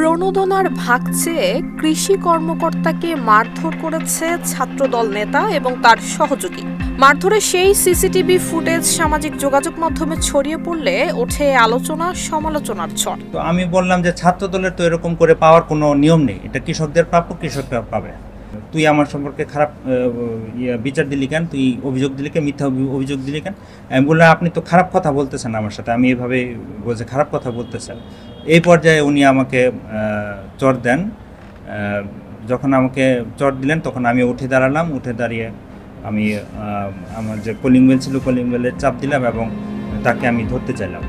প্রণোদনার ভাগ চেয়ে কৃষি কর্মকর্তাকে মারধর করেছে ছাত্রদল নেতা এবং তার সহযোগী। মারধরের সেই সিসিটিভি ফুটেজ সামাজিক যোগাযোগ মাধ্যমে ছড়িয়ে পড়লে ওঠে আলোচনা সমালোচনার ঝড়। তো আমি বললাম যে ছাত্রদলের তো এরকম করে পাওয়ার কোনো নিয়ম নেই, এটা কৃষকদের প্রাপ্য, কৃষকরা পাবে। তুই আমার সম্পর্কে খারাপ বিচার দিলি কেন, তুই অভিযোগ দিলি কেন, মিথ্যা অভিযোগ দিলি কেন? আমি বললাম আপনি তো খারাপ কথা বলতেছেন আমার সাথে, আমি এভাবে বলছে খারাপ কথা বলতেছেন। এই পর্যায়ে উনি আমাকে চড় দেন। যখন আমাকে চড় দিলেন তখন আমি উঠে দাঁড়ালাম, উঠে দাঁড়িয়ে আমি আমার যে কলিং বেল ছিল কলিং বেলের চাপ দিলাম এবং তাকে আমি ধরতে চাইলাম।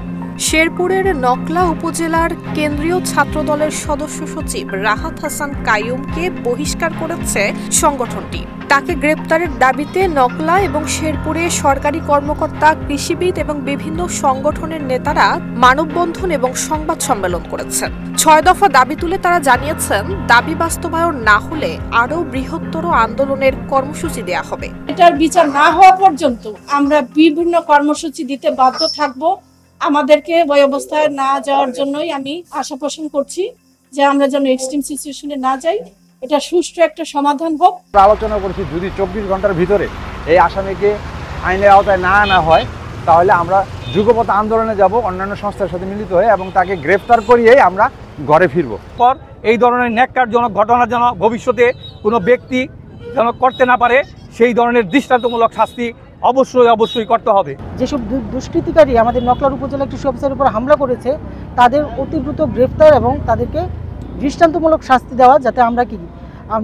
শেরপুরের নকলা উপজেলার কেন্দ্রীয় ছাত্রদলের সদস্য সচিব রাহাত হাসান কাইয়ুমকে বহিষ্কার করেছে সংগঠনটি। তাকে গ্রেপ্তারের দাবিতে নকলা এবং শেরপুরে সরকারি কর্মকর্তা, কৃষিবিদ এবং বিভিন্ন সংগঠনের নেতারা মানববন্ধন এবং সংবাদ সম্মেলন করেছেন। ৬ দফা দাবি তুলে তারা জানিয়েছেন, দাবি বাস্তবায়ন না হলে আরও বৃহত্তর আন্দোলনের কর্মসূচি দেয়া হবে। এটার বিচার না হওয়া পর্যন্ত আমরা বিভিন্ন কর্মসূচি দিতে বাধ্য থাকব। আমাদেরকে ওই অবস্থায় না যাওয়ার জন্যই আমি আশা পোষণ করছি যে আমরা যেন এক্সট্রিম সিচুয়েশনে না যাই, এটা সুষ্ঠু একটা সমাধান হোক। আলোচনা করেছি যদি ২৪ ঘন্টার ভিতরে এই আসামিকে আইনের আওতায় না আনা হয় তাহলে আমরা যুগপৎ আন্দোলনে যাব অন্যান্য সংস্থার সাথে মিলিত হয়ে, এবং তাকে গ্রেফতার করিয়েই আমরা ঘরে ফিরব। পর এই ধরনের ন্যাক্কারজনক ঘটনা যেন ভবিষ্যতে কোনো ব্যক্তি যেন করতে না পারে, সেই ধরনের দৃষ্টান্তমূলক শাস্তি অবশ্যই করতে হবে। যেসব দুষ্কৃতিকারী আমাদের নকলার উপজেলা কৃষি অফিসারের উপর হামলা করেছে তাদের অতি দ্রুত গ্রেফতার এবং তাদেরকে দৃষ্টান্তমূলক শাস্তি দেওয়া, যাতে আমরা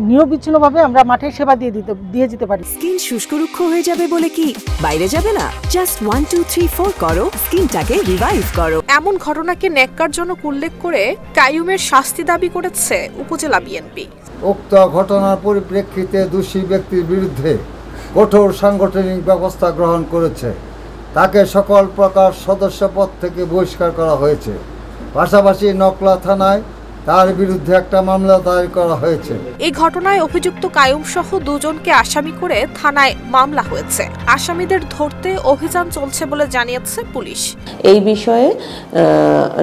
নিরবিচ্ছিন্নভাবে আমরা মাঠে সেবা দিয়ে যেতে পারি। স্কিন শুষ্ক রুক্ষ হয়ে যাবে বলে কি বাইরে যাবে না? জাস্ট 1 2 3 4 করো, স্কিনটাকে রিভাইভ করো। এমন ঘটনাকে ন্যাক্কারজনক উল্লেখ করে কাইয়ুমের শাস্তি দাবি করেছে উপজেলা বিএনপি। উক্ত ঘটনার পরিপ্রেক্ষিতে দোষী ব্যক্তির বিরুদ্ধে কঠোর সাংগঠনিক ব্যবস্থা গ্রহণ করেছে। তাকে সকল প্রকার সদস্যপদ থেকে বহিষ্কার করা হয়েছে। পাশাপাশি নকলা থানায় তার বিরুদ্ধে একটা মামলা দায়ের করা হয়েছে। এই ঘটনায় অভিযুক্ত কাইয়ুম সহ 2 জনকে আসামি করে থানায় মামলা হয়েছে। আসামিদের ধরতে অভিযান চলছে বলে জানিয়েছে পুলিশ। এই বিষয়ে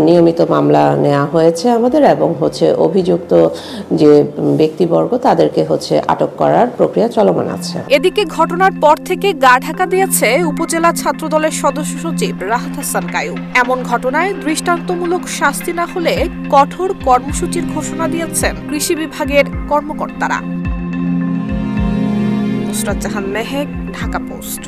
নিয়মিত মামলা নেওয়া হয়েছে আমাদের, এবং অভিযুক্ত যে ব্যক্তিবর্গ তাদেরকে আটক করার প্রক্রিয়া চলমান আছে। এদিকে ঘটনার পর থেকে গা ঢাকা দিয়েছে উপজেলা ছাত্রদলের সদস্য সচিব রাহাত হাসান কাইয়ুম। এমন ঘটনায় দৃষ্টান্তমূলক শাস্তি না হলে কঠোর কর্মসূচির ঘোষণা দিয়েছেন কৃষি বিভাগের কর্মকর্তারা। নুসরাত জাহান মেহেক, ঢাকা পোস্ট।